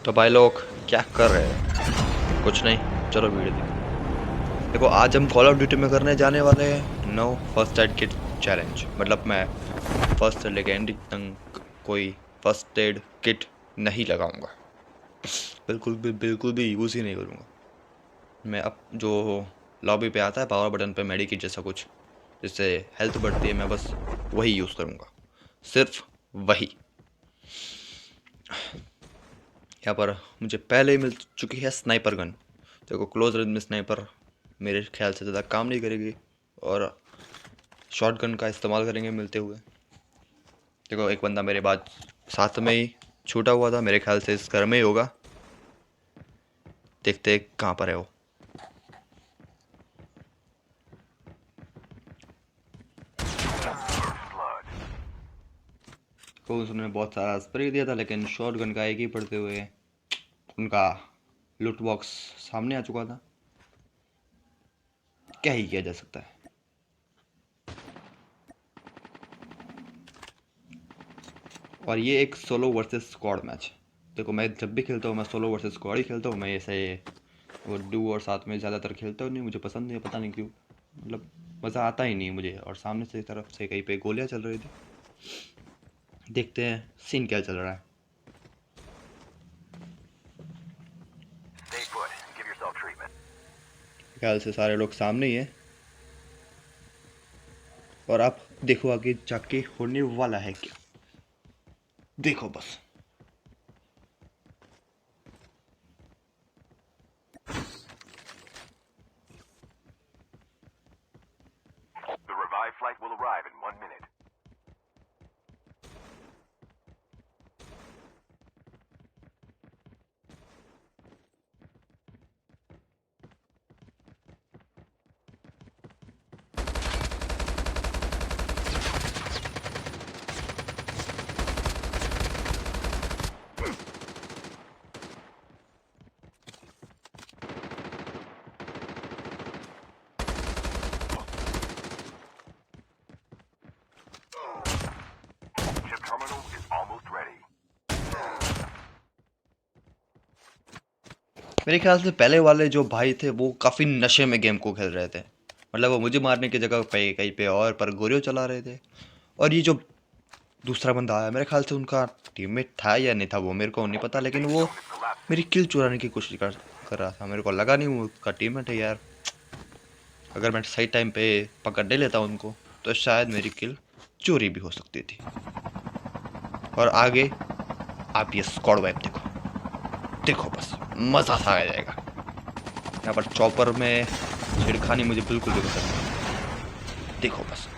तो भाई लोग क्या कर रहे हैं? कुछ नहीं, चलो वीडियो देखो। देखो, आज हम कॉल ऑफ ड्यूटी में करने जाने वाले हैं no first aid kit challenge. मतलब मैं फर्स्ट से लेके एंडिंग तक कोई फर्स्ट एड किट नहीं लगाऊंगा। बिल्कुल भी यूज़ ही नहीं करूंगा। मैं अब जो लॉबी पे आता है पावर बटन पे मेडिकेट जैसा कुछ, जिससे हेल्थ बढ़ती है, मैं बस वही यूज़ करूंगा, सिर्फ वही। यहाँ पर मुझे पहले ही मिल चुकी है स्नाइपर गन। देखो, क्लोज रेंज में स्नाइपर मेरे ख्याल से ज़्यादा काम नहीं करेगी और शॉट गन का इस्तेमाल करेंगे मिलते हुए। देखो, एक बंदा मेरे बाद साथ में ही छूटा हुआ था, मेरे ख्याल से इस घर में ही होगा। देखते कहाँ पर है वो। को उसने बहुत सारा स्प्रे दिया था, लेकिन शॉट गन का एक ही पड़ते हुए उनका लूट बॉक्स सामने आ चुका था। क्या ही किया जा सकता है। और ये एक सोलो वर्सेस स्क्वाड मैच। देखो, मैं जब भी खेलता हूँ मैं सोलो वर्सेस स्क्वाड ही खेलता हूँ। मैं ऐसे वो डू और साथ में ज़्यादातर खेलता हूँ नहीं, मुझे पसंद नहीं है, पता नहीं क्यों। मतलब मज़ा आता ही नहीं मुझे। और सामने से तरफ से कहीं पे गोलियाँ चल रही थी। देखते हैं सीन क्या चल रहा है। ख्याल से सारे लोग सामने ही हैं। और आप देखो आगे जाके होने वाला है क्या। देखो बस। मेरे ख्याल से पहले वाले जो भाई थे वो काफ़ी नशे में गेम को खेल रहे थे। मतलब वो मुझे मारने की जगह पे कहीं पे और पर गोरियो चला रहे थे। और ये जो दूसरा बंदा आया, मेरे ख्याल से उनका टीममेट था या नहीं था वो मेरे को नहीं पता, लेकिन वो मेरी किल चुराने की कोशिश कर रहा था। मेरे को लगा नहीं वो उसका टीममेट है यार। अगर मैं सही टाइम पे पकड़ नहीं लेता उनको तो शायद मेरी किल चोरी भी हो सकती थी। और आगे आप ये स्क्वाड वाइप देखो। देखो बस, मज़ा सा आ जाएगा। यहाँ पर चॉपर में छिड़खानी मुझे बिल्कुल भी पसंद नहीं। देखो बस।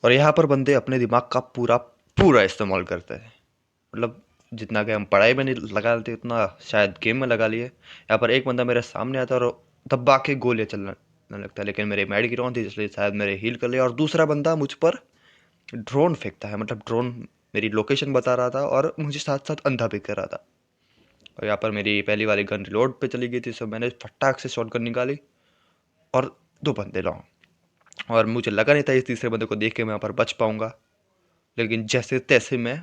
और यहाँ पर बंदे अपने दिमाग का पूरा पूरा इस्तेमाल करते हैं। मतलब जितना कि हम पढ़ाई में नहीं लगा लेते उतना शायद गेम में लगा लिए। यहाँ पर एक बंदा मेरे सामने आता है और दबा के गोलियाँ चलने लगता है, लेकिन मेरे मेड गिराउंड थी इसलिए शायद मेरे हील कर लिया। और दूसरा बंदा मुझ पर ड्रोन फेंकता है। मतलब ड्रोन मेरी लोकेशन बता रहा था और मुझे साथ साथ अंधा भी कर रहा था। और यहाँ पर मेरी पहली वाली गन रिलोड पे चली गई थी, सो मैंने फटाक से शॉट गन निकाली और दो बंदे लाऊं। और मुझे लगा नहीं था इस तीसरे बंदे को देख के मैं यहाँ पर बच पाऊंगा, लेकिन जैसे तैसे मैं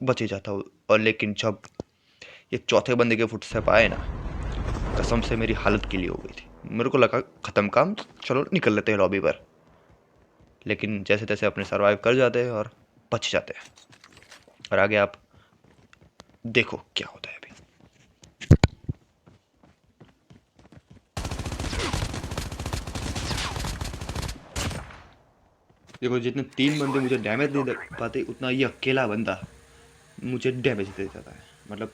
बच ही जाता हूँ। और लेकिन जब ये चौथे बंदे के फुटस्टेप आए ना, कसम से मेरी हालत के लिए हो गई थी। मेरे को लगा ख़त्म काम, चलो निकल लेते हैं लॉबी पर। लेकिन जैसे तैसे अपने सर्वाइव कर जाते हैं और बच जाते हैं। और आगे आप देखो क्या होता है अभी। देखो जितने 3 बंदे मुझे डैमेज नहीं दे पाते, उतना ये अकेला बंदा मुझे डैमेज दे जाता है। मतलब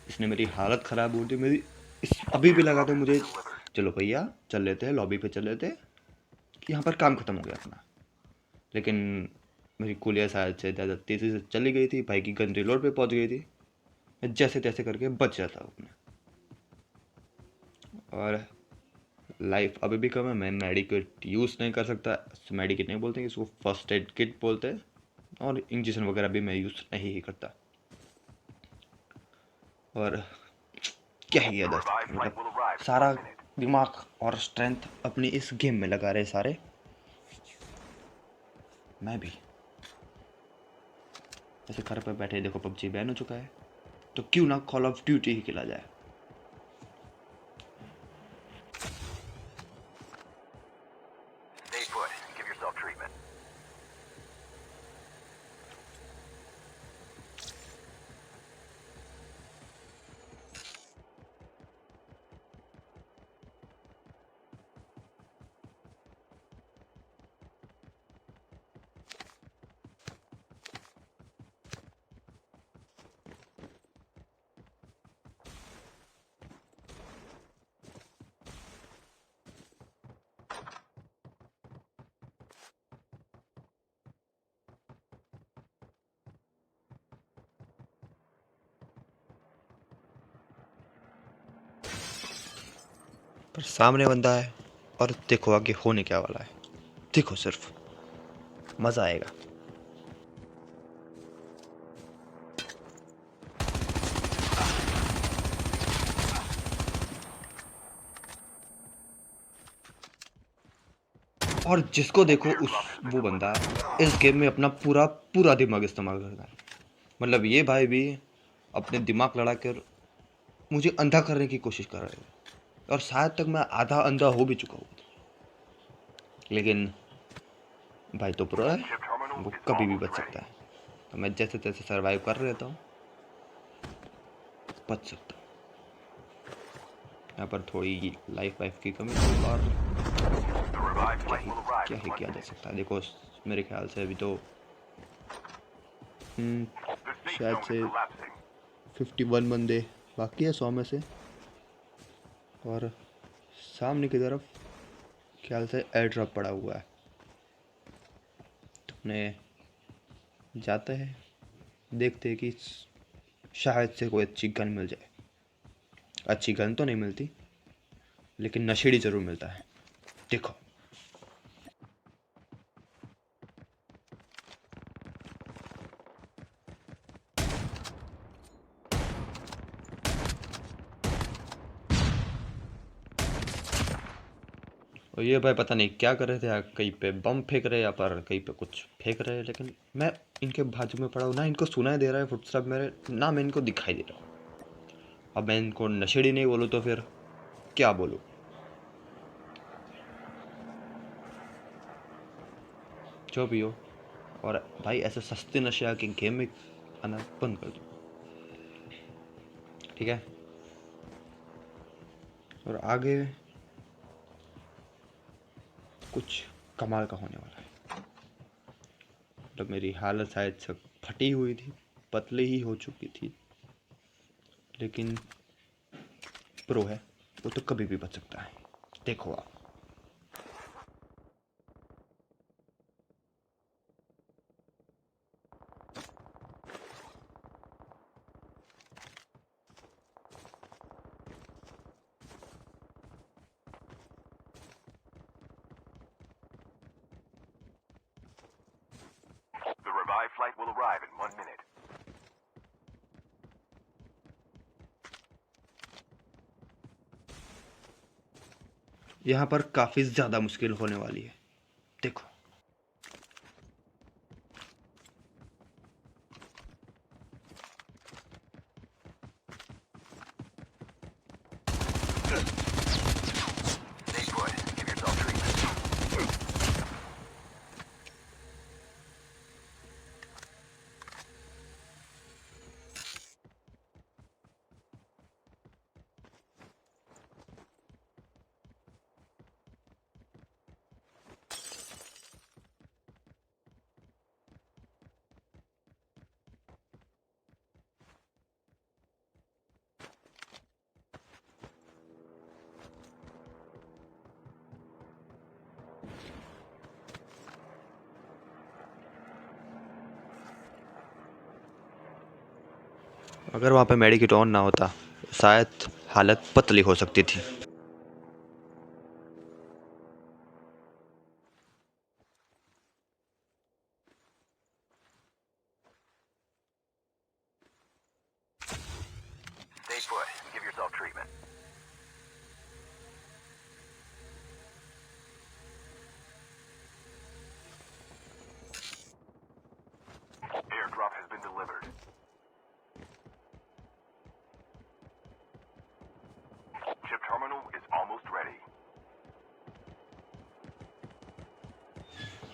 इसने मेरी हालत ख़राब हो दी मेरी। इस अभी भी लगा था मुझे, चलो भैया चल लेते हैं लॉबी पे, चल लेते हैं, यहाँ पर काम ख़त्म हो गया अपना। लेकिन मेरी गोलियाँ शायद से ज़्यादा तेज़ी से चली गई थी, भाई की गन रिलोड पे पहुँच गई थी। मैं जैसे तैसे करके बच जाता हूँ अपने। और लाइफ अभी भी कम है, मैं मेडिकेट यूज़ नहीं कर सकता। मेडिकेट नहीं बोलते हैं, इसको फर्स्ट एड किट बोलते हैं। और इंजेक्शन वगैरह भी मैं यूज़ नहीं ही करता। और क्या ही किया जा सकता है, मतलब सारा दिमाग और स्ट्रेंथ अपनी इस गेम में लगा रहे सारे। मैं भी ऐसे घर पर बैठे, देखो पबजी बैन हो चुका है, तो क्यों ना कॉल ऑफ ड्यूटी ही खेला जाए। पर सामने बंदा है, और देखो आगे होने क्या वाला है। देखो सिर्फ मज़ा आएगा। और जिसको देखो उस वो बंदा इस गेम में अपना पूरा पूरा दिमाग इस्तेमाल करता है। मतलब ये भाई भी अपने दिमाग लड़ा कर मुझे अंधा करने की कोशिश कर रहे हैं। और शायद तक मैं आधा अंधा हो भी चुका हूँ। लेकिन भाई तो प्रो है, वो कभी भी बच सकता है। तो मैं जैसे तैसे सरवाइव कर रहता हूँ, बच सकता हूँ। यहाँ पर थोड़ी लाइफ वाइफ की कमी थी, और क्या ही किया जा सकता है। देखो मेरे ख्याल से अभी तो शायद से 51 बंदे बाकी है 100 में से। और सामने की तरफ ख्याल से एयर ड्रॉप पड़ा हुआ है, तो अपने जाते हैं, देखते हैं कि शायद से कोई अच्छी गन मिल जाए। अच्छी गन तो नहीं मिलती, लेकिन नशेड़ी ज़रूर मिलता है। देखो और ये भाई पता नहीं क्या कर रहे थे, कहीं पे बम फेंक रहे, या पर कहीं पे कुछ फेंक रहे हैं। लेकिन मैं इनके बाजू में पड़ा हूँ ना, इनको सुनाई दे रहा है फुटस्टेप मेरे, ना मैं इनको दिखाई दे रहा हूँ। अब मैं इनको नशेड़ी नहीं बोलूँ तो फिर क्या बोलूँ। जो भी हो, और भाई ऐसे सस्ते नशे आके गेम में आना बंद कर दो, ठीक है। और आगे कुछ कमाल का होने वाला है। मतलब मेरी हालत शायद से फटी हुई थी, पतली ही हो चुकी थी, लेकिन प्रो है, वो तो कभी भी बच सकता है। देखो आप। यहाँ पर काफ़ी ज़्यादा मुश्किल होने वाली है, देखो। अगर वहाँ पे मेडिकेट ऑन ना होता शायद हालत पतली हो सकती थी। Stay put. Give yourself treatment. Airdrop has been delivered. Chip terminal is almost ready.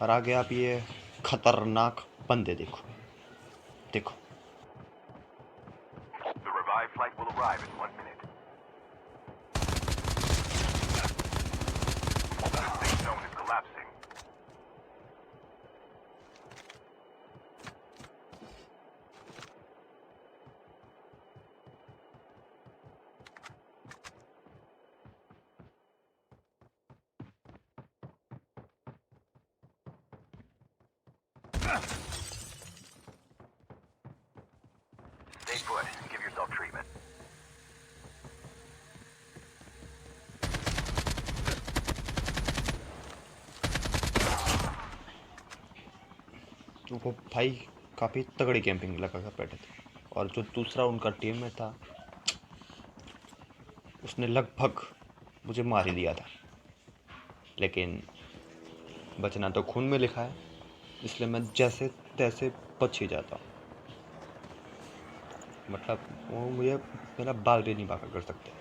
और आगे आप ये खतरनाक बंदे देखो, देखो। The revived flight will arrive in 1 minute. The safe zone is collapsing. Stay put. Give yourself treatment. तो वो भाई काफ़ी तगड़ी कैंपिंग लगा कर बैठे थे, और जो दूसरा उनका टीम में था उसने लगभग मुझे मार ही दिया था, लेकिन बचना तो खून में लिखा है, इसलिए मैं जैसे तैसे बच ही जाता हूँ। मतलब वो मुझे मेरा बाल भी नहीं बांका कर सकते,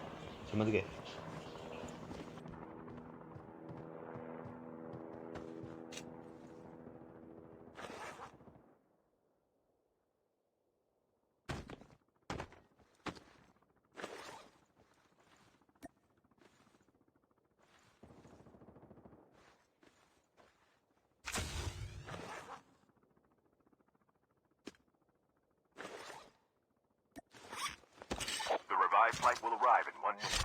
समझ गए। The revived flight will arrive in 1 minute.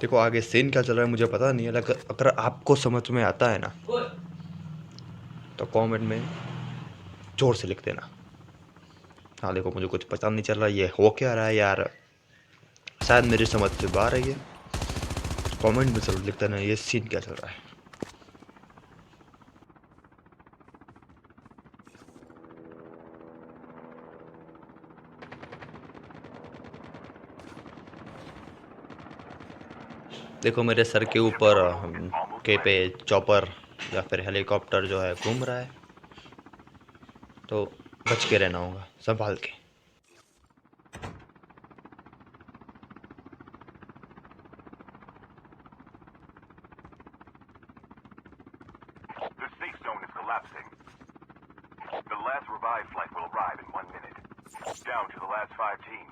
देखो आगे सीन क्या चल रहा है मुझे पता नहीं है, लेकिन अगर आपको समझ में आता है ना तो कमेंट में जोर से लिख देना। हाँ देखो मुझे कुछ पता नहीं चल रहा ये हो क्या रहा है यार, शायद मेरी समझ से बाहर है ये। कमेंट में जरूर लिख देना ये सीन क्या चल रहा है। देखो मेरे सर के Chip ऊपर terminal is almost के पे ready. चॉपर या फिर हेलीकॉप्टर जो है घूम रहा है, तो बच के रहना होगा संभाल के। The safe zone is collapsing. The last revived flight will arrive in 1 minute. Down to the last 5 teams.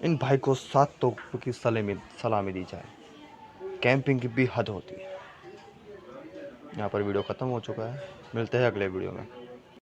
इन भाई को 7 तोपों की सलामी दी जाए। कैंपिंग की भी हद होती है। यहाँ पर वीडियो ख़त्म हो चुका है, मिलते हैं अगले वीडियो में।